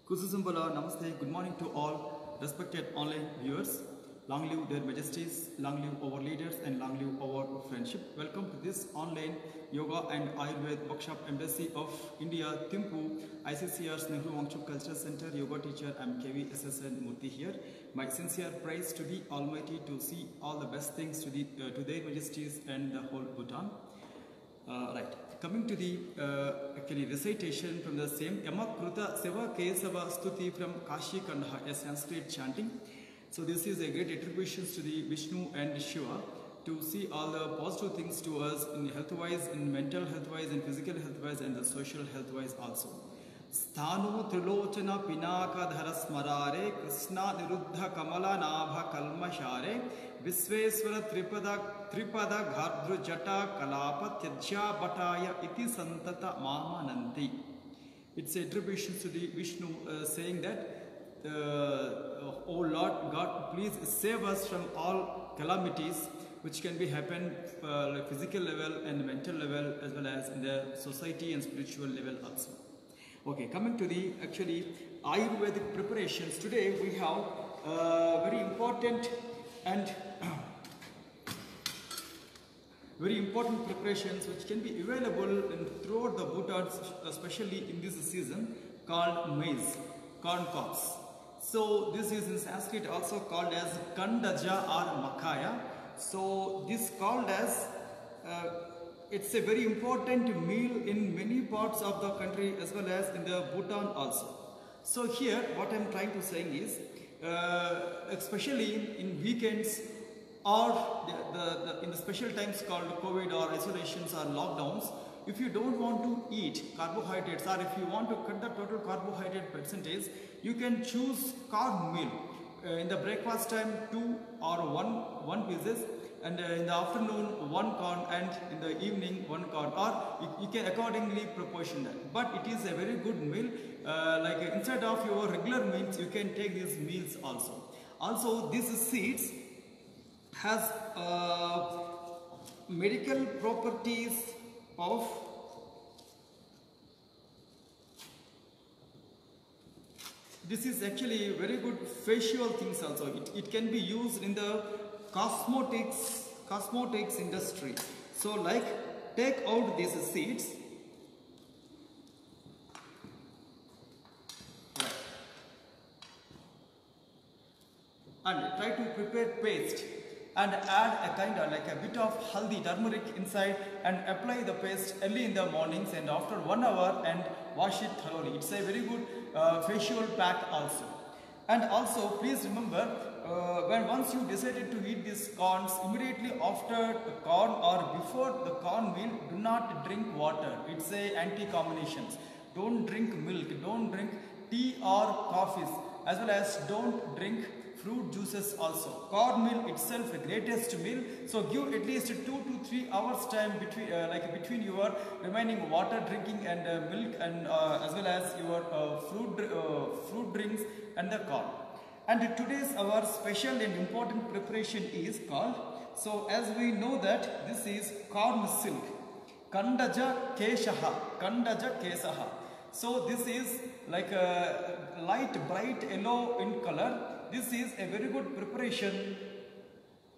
Kususumbala, Namaste, good morning to all respected online viewers. Long live their majesties, long live our leaders, and long live our friendship. Welcome to this online Yoga and Ayurveda workshop Embassy of India, Thimpu, ICCR's Nehru Wangchuck Cultural Center, Yoga teacher. I'm KV SSN Murthy here. My sincere praise to the Almighty to see all the best things to their majesties and the whole Bhutan. Right. Coming to the actually recitation from the same Yamakruta Seva Kesava Stuti from Kashi Kandha, a Sanskrit chanting. So this is a great attribution to the Vishnu and Shiva to see all the positive things to us in health-wise, in mental health-wise, in physical health-wise, and the social health-wise also. Sthanu Trilochana Pinaka Dharasmarare Krishna Niruddha Kamala Nabha Kalmashare Visveswara Tripada Ghardru Jata Kalapa Tyajya Bhataya Iti Santata Mahamananti. It's a attribution to the Vishnu saying that, oh Lord God, please save us from all calamities which can be happen like physical level and mental level as well as in the society and spiritual level also. Okay, coming to the actually Ayurvedic preparations, today we have very important and very important preparations which can be available throughout the Bhutan, especially in this season, called maize, corn cobs. So this is in Sanskrit also called as Kandaja or Makaya. So this called as it's a very important meal in many parts of the country as well as in the Bhutan also. So here what I am trying to say is, especially in weekends or in the special times called COVID or isolations or lockdowns, if you don't want to eat carbohydrates or if you want to cut the total carbohydrate percentage, you can choose corn meal. In the breakfast time 2 or 1 pieces, and in the afternoon 1 corn, and in the evening 1 corn, or you can accordingly proportion that. But it is a very good meal, like instead of your regular meals you can take these meals also. Also these seeds has medical properties of this is actually very good facial things also. It can be used in the cosmetics industry. So like take out these seeds, and try to prepare paste and add a kind of like a bit of haldi, turmeric inside, and apply the paste early in the mornings and after 1 hour and wash it thoroughly. It's a very good facial pack also. And also please remember, when once you decided to eat these corns, immediately after the corn or before the corn meal, do not drink water. It's a anti-combinations. Don't drink milk, don't drink tea or coffees, as well as don't drink fruit juices also. Corn meal itself a greatest meal, so give at least 2 to 3 hours time between your remaining water drinking and milk, and as well as your fruit drinks and the corn. And today's our special and important preparation is called, so as we know that this is corn silk, Kandaja Kesaha. So this is like a light bright yellow in color. This is a very good preparation,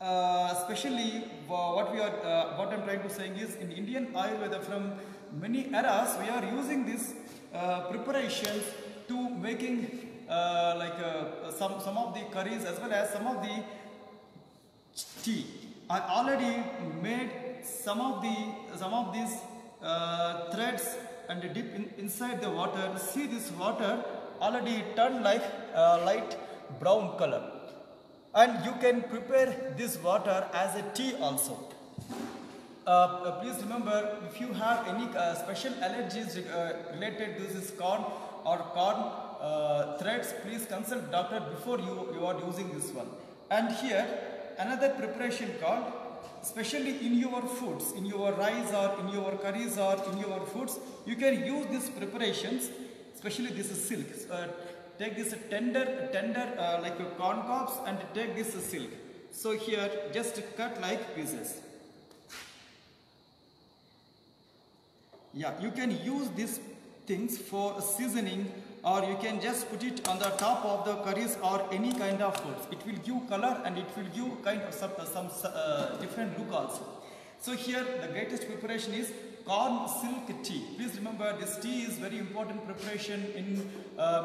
especially what I'm trying to say is, in Indian Ayurveda from many eras we are using this preparations to making some of the curries as well as some of the tea. I already made some of these threads and dip inside the water. See, this water already turned like light brown color, and you can prepare this water as a tea also. Please remember, if you have any special allergies related to this corn or corn threads, please consult doctor before you are using this one. And here another preparation called, especially in your foods, in your rice or in your curries or in your foods, you can use these preparations, especially this is silk. Take this tender like corn cobs and take this silk. So here just cut like pieces. Yeah, you can use this things for seasoning, or you can just put it on the top of the curries or any kind of foods. It will give color and it will give kind of some different look also. So here the greatest preparation is corn silk tea. Please remember, this tea is very important preparation in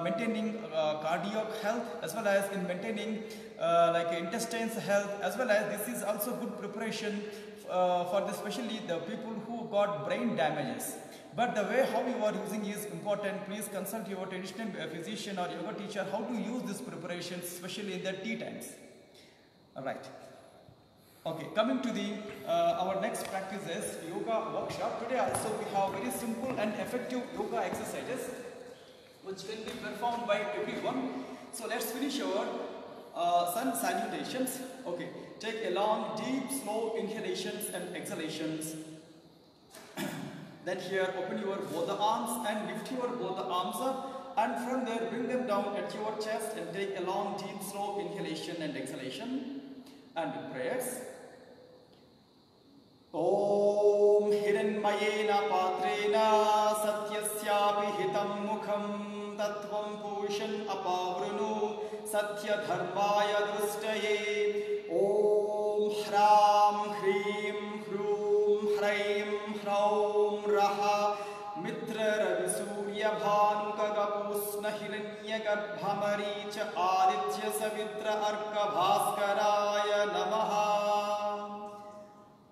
maintaining cardiac health, as well as in maintaining like intestines health, as well as this is also good preparation for especially the people who got brain damages. But the way how you are using is important. Please consult your traditional physician or yoga teacher how to use this preparation, especially in the tea times. Alright. Okay, coming to the our next practice is yoga workshop. Today also we have very simple and effective yoga exercises which can be performed by everyone. So let's finish our sun salutations. Okay, take a long, deep, slow inhalations and exhalations. Then here open your both the arms and lift your both the arms up, and from there bring them down at your chest and take a long, deep, slow inhalation and exhalation. And prayers. Om Hiranmayena Patrena Satyasyapi Hitam Mukham Tattvam Pushan Apavrunu Satya Dharmaya Drustaye. Om Hram Hrim Hrum Hraim Hraum Raha Mitra Ravi Surya Bhanuka Gapusna Hiranya Garbhamaricha Aditya Savitra Arka Bhaskaraya Namaha.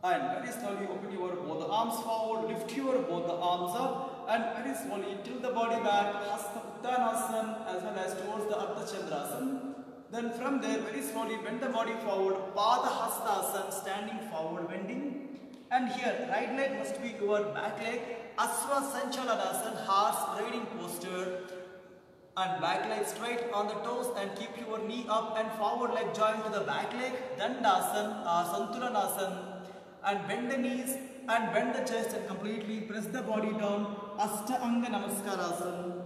And very slowly open your both the arms forward, lift your both the arms up, and very slowly tilt the body back, Hasta Uttanasana, as well as towards the Ardha Chandrasana. Then from there very slowly bend the body forward, Pada Hastasana, standing forward bending. And here right leg must be your back leg, Asva Sanchalanasana, horse riding posture, and back leg straight on the toes, and keep your knee up and forward leg joined to the back leg, Dandasana or Santulanasana, and bend the knees and bend the chest and completely press the body down, Ashtanga Namaskarasana,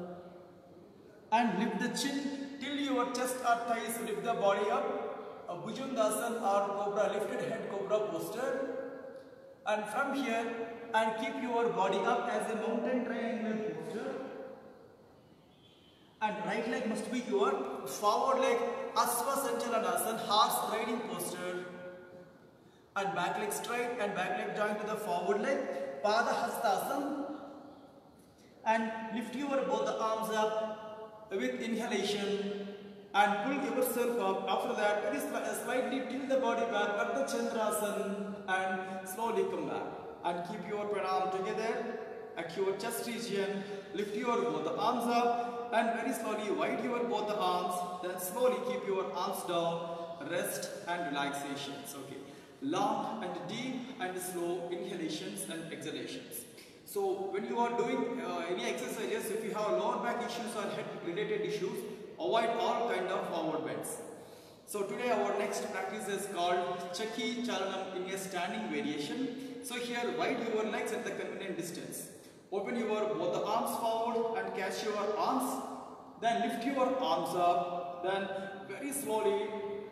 and lift the chin till your chest or thighs, lift the body up, a Bhujangasana or Cobra, lifted head Cobra posture. And from here, and keep your body up as a mountain triangular posture. And right leg must be your forward leg, Asva Sanchalanasana, horse riding posture. And back leg straight and back leg joined to the forward leg, Pada Hastasana. And lift your both the arms up with inhalation and pull yourself up. After that, very slightly tilt the body back, Ardha Chandrasana, and slowly come back. And keep your pranam together at your chest region. Lift your both the arms up and very slowly wide your both the arms. Then slowly keep your arms down. Rest and relaxations. Okay. Long and deep and slow inhalations and exhalations. So when you are doing any exercises, if you have lower back issues or head related issues, avoid all kind of forward bends. So today our next practice is called Chaki Chalanam in a standing variation. So here wide your legs at the convenient distance. Open your both the arms forward and catch your arms. Then lift your arms up. Then very slowly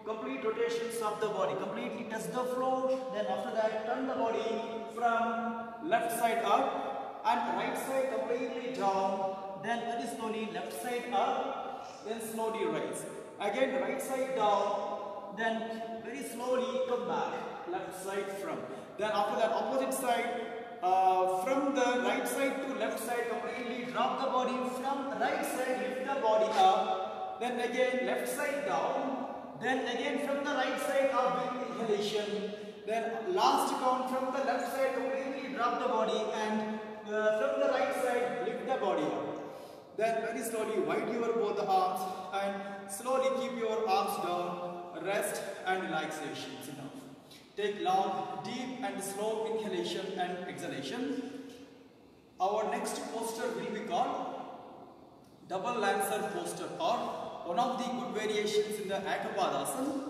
complete rotations of the body. Completely touch the floor. Then after that turn the body from left side up and right side completely down. Then very slowly left side up. Then slowly rise. Again right side down. Then very slowly come back. Left side from. Then after that opposite side. From the right side to left side completely drop the body. From right side lift the body up. Then again left side down. Then again from the right side up with inhalation. Then last count from the left side completely drop the body, and from the right side lift the body up. Then very slowly wide your both the arms and slowly keep your arms down. Rest and relaxations enough. Take long, deep and slow inhalation and exhalation. Our next posture will be called double lancer posture, or one of the good variations in the Akapadasana.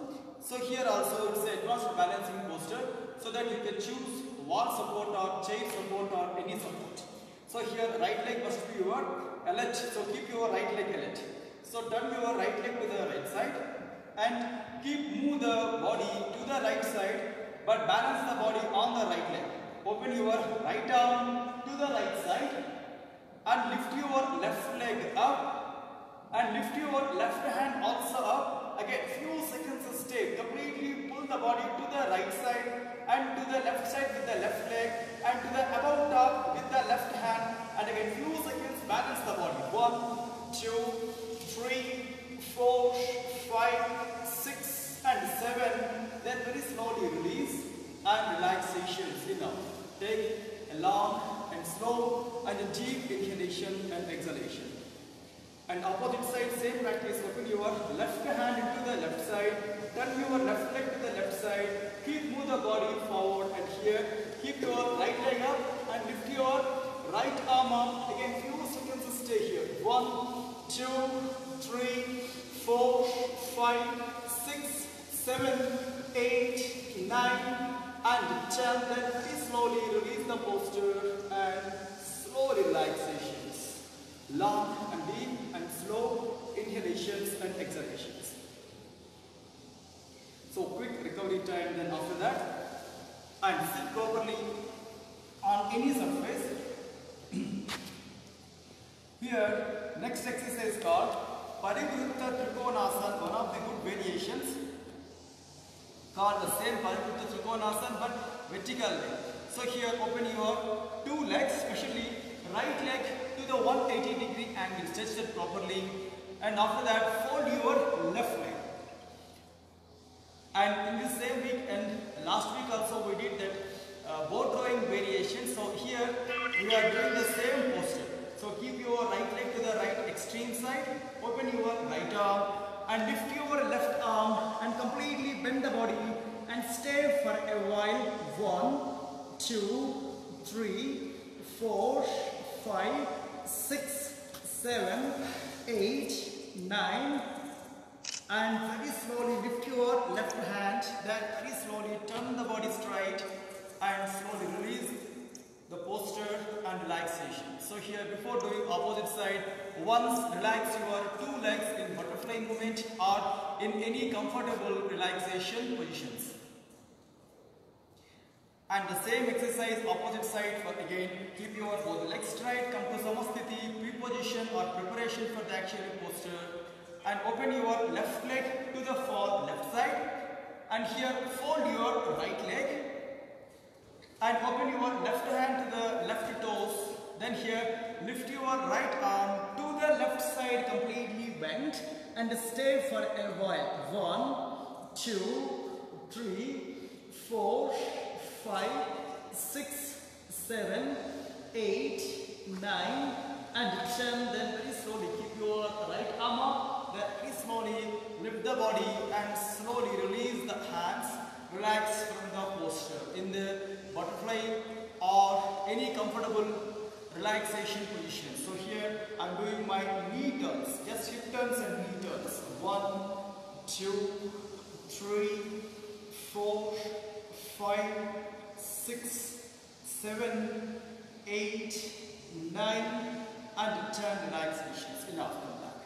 So here also it's an advanced balancing posture, so that you can choose wall support or chair support or any support. So here right leg must be your alert, so keep your right leg alert. So turn your right leg to the right side and move the body to the right side, but balance the body on the right leg. Open your right arm to the right side and lift your left leg up and lift your left hand also up. Again, few seconds stay. Completely pull the body to the right side and to the left side with the left leg and to the above top with the left hand. And again, few seconds balance the body. 1, 2, 3, 4, 5, 6 and 7. Then very slowly release and relaxation. Enough. Take a long and slow and a deep inhalation and exhalation. And opposite side, same practice. Open your left hand into the left side. Turn your left leg to the left side. Move the body forward and here. Keep your right leg up and lift your right arm up. Again, few seconds stay here. 1, 2, 3, 4, 5, 6, 7, 8, 9 and 10. Then very slowly release the posture and slow relaxations. Long and deep and slow inhalations and exhalations. So quick recovery time then after that. And sit properly on any surface. Here, next exercise called Parivritta Trikonasana, one of the good variations. Called the same Parivritta Trikonasana but vertically. So here open your two legs, especially right leg to the 180-degree angle, stretch it properly, and after that fold your left leg. And in this same week and last week also we did that boat rowing variation. So here we are doing the same posture. So keep your right leg to the right extreme side, open your right arm and lift your left arm and completely bend the body and stay for a while. 1, 2, 3, 4, 5, 6, 7, 8, 9 and very slowly lift your left hand, then very slowly turn the body straight and slowly release the posture and relaxation. So here before doing opposite side, once relax your two legs in butterfly movement or in any comfortable relaxation positions. And the same exercise opposite side for again keep your both legs straight, come to Samasthiti, pre-position or preparation for the actual posture and open your left leg to the left side and here fold your right leg and open your left hand to the left toes. Then here lift your right arm to the left side completely bent and stay for a while. 1, 2, 3, 4, 5, 6, 7, 8, 9 and 10. Then very slowly keep your right arm up. Then very slowly lift the body and slowly release the hands. Relax from the posture in the butterfly or any comfortable relaxation position. So here I am doing my knee turns, just hip turns and knee turns. 1, 2, 3, 4, 5, 6, 7, 8, 9 and 10 relaxations. Enough, come back.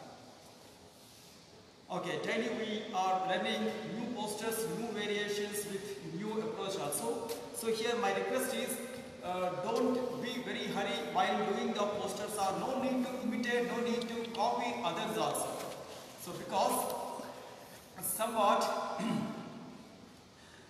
Okay, daily we are learning new postures, new variations with new approach also. So here my request is don't be very hurry while doing the postures, or no need to imitate, no need to copy others also. So because somewhat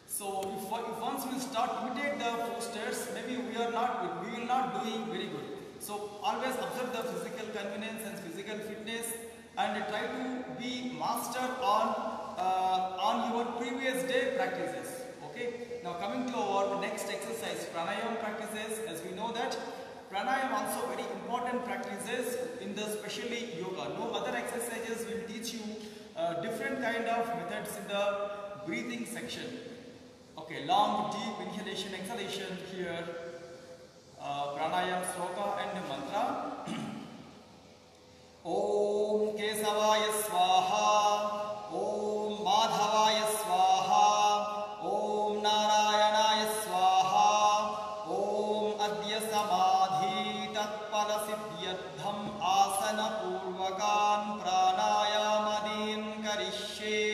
so if once we start imitate the postures, maybe we will not doing very good. So always observe the physical convenience and physical fitness and try to be master on your previous day practices. Okay. Now coming to our next exercise, pranayama practices. As we know that pranayama also very important practices in the especially yoga. No other exercises will teach you different kind of methods in the breathing section. Okay, long deep inhalation, exhalation here. Pranayama, sloka and mantra. Om Kesavaya Swaha, Om Madhavaya Swaha, Om Narayanaya Swaha, Om Adya Samadhi Tatpala Siddhyadham Asana Purvakan Pranayamadin Karishye.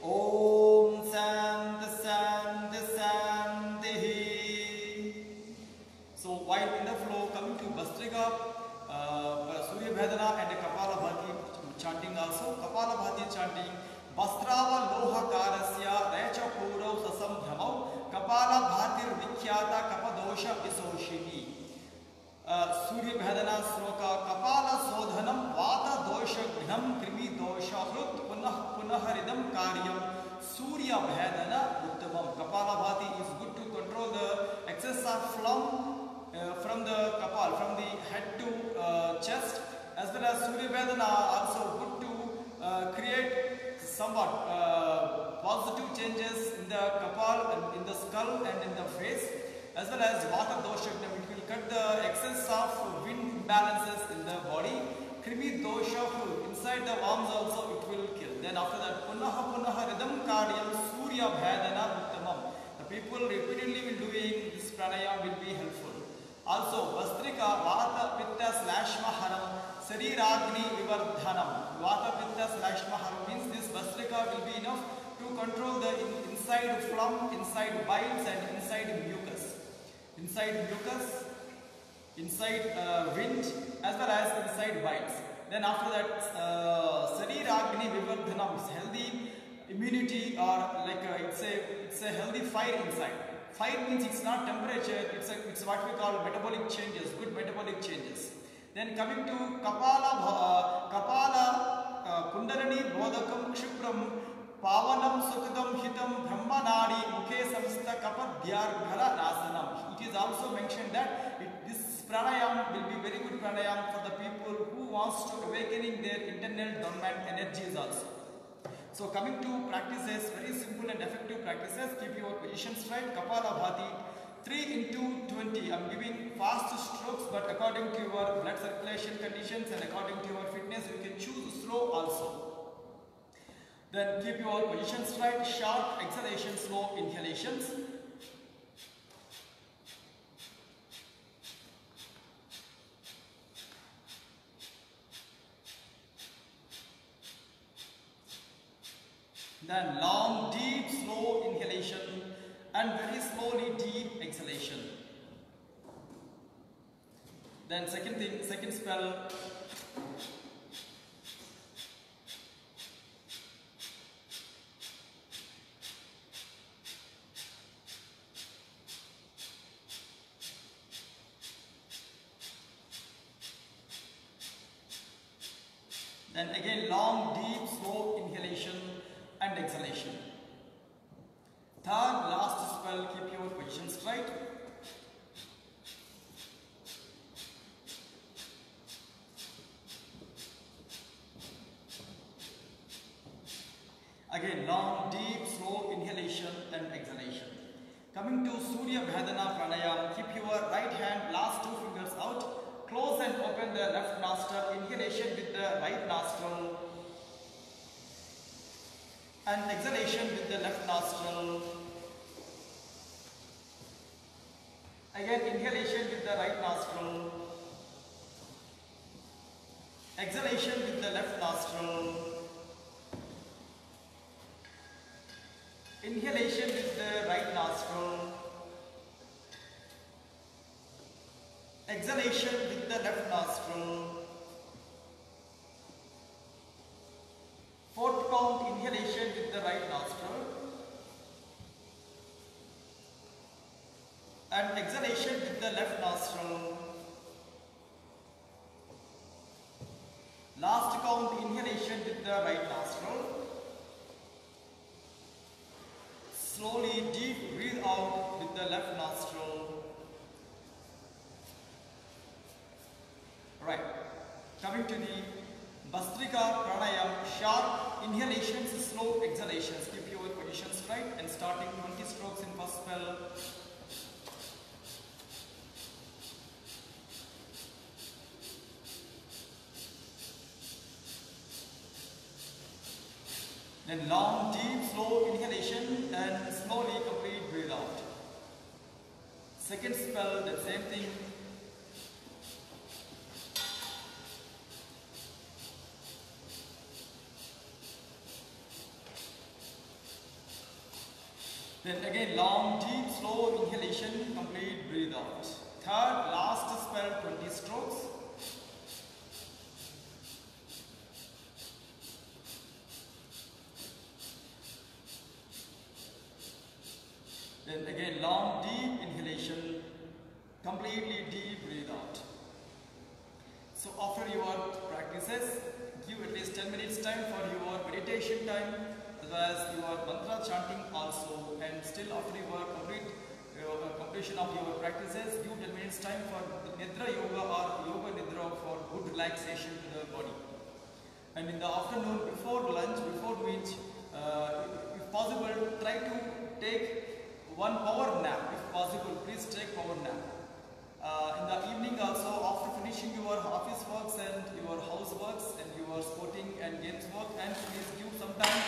Om Sant Sant Santihi. So while in the flow, coming to Bhastrika, वस्त्रावलोहकारस्य रेचपूरौ ससंभ्रमौ कपालभातिर्विख्यात कपदोष विशोषिणी सूर्यभेदना श्लोक कपालशोधनं वातदोषघ्नं कृमिदोषहृत् पुनः पुनः हृदं कार्यं सूर्यभेदन उत्तमं. Kapalabhati is good to control the excess of phlegm from the kapal, from the head to chest, as well as Suryabhedana also good to create somewhat positive changes in the kapal, in the skull and in the face, as well as Vata dosha. It will cut the excess of wind imbalances in the body. Krimi dosha inside the arms also it will kill. Then after that punaha punaha rhythm karyam surya bhedana uttamam. The people repeatedly will doing this pranayam will be helpful. Also vastrika vata pitta slashma haram sariragni vivardhanam. Vata pitta slashma haram means this vastrika will be enough to control the inside phlegm, inside biles and inside mucus. Inside mucus, inside wind, as well as inside bites. Then after that sariragni vivardhanam is healthy immunity, or like it's a healthy fire inside. Fire means it's not temperature, it's what we call metabolic changes, good metabolic changes. Then coming to kapala kundalini bodhakam kshipram pavanam sukadam hitam brahmanadi mukhe samstha kapadyarghala nasanam. It is also mentioned that this pranayam will be very good pranayam for the people who wants to awakening their internal dormant energies also. So coming to practices, very simple and effective practices. Keep your position straight. Kapalabhati 3 into 20. I am giving fast strokes, but according to your blood circulation conditions and according to your fitness, you can choose slow also. Then keep your position straight. Short exhalation, slow inhalations. Then long, deep, slow inhalation and very slowly deep exhalation. Then second spell. Then again long, deep, slow inhalation and exhalation. Third, last spell, keep your position straight. Again, long, deep, slow inhalation and exhalation. Coming to Surya Bhedana Pranayam, keep your right hand, last 2 fingers out, close and open the left nostril, inhalation with the right nostril, and exhalation with the left nostril. Again inhalation with the right nostril. Exhalation with the left nostril. Inhalation with the right nostril. Exhalation with the left nostril. Fourth count, inhalation with the right nostril and exhalation with the left nostril. Last count, inhalation with the right nostril. Slowly deep breathe out with the left nostril. Right. Coming to the Bhastrika Pranayam, sharp inhalations, slow exhalations. Keep your position straight and starting 20 strokes in first spell. Then long, deep, slow inhalation and slowly complete breathe out. Second spell, the same thing. Then again long, deep, slow inhalation, complete breathe out. Third, last spell, 20 strokes. Then again, long deep inhalation, completely deep breathe out. So after your practices, give at least 10 minutes time for your meditation time, as well as your mantra chanting also, and still after your completion of your practices, give 10 minutes time for Nidra Yoga or Yoga Nidra for good relaxation to the body. And in the afternoon, before lunch, before meals, if possible, try to take one power nap. If possible, please take power nap. In the evening also, after finishing your office works and your house works and your sporting and games work, and please give some time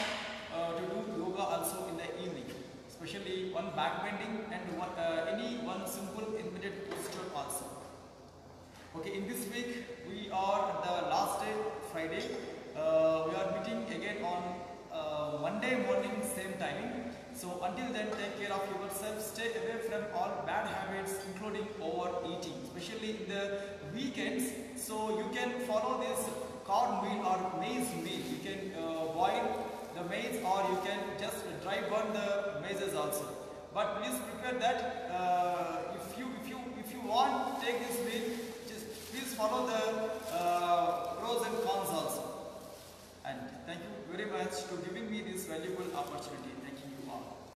to do yoga also in the evening, especially one back bending and any one simple intermediate posture also. Okay, in this week we are at the last day, Friday. We are meeting again on Monday morning, same timing. So until then, take care of yourself. Stay away from all bad habits, including overeating, especially in the weekends. So you can follow this corn meal or maize meal. You can boil the maize, or you can just dry burn the maize also. But please prepare that if you want to take this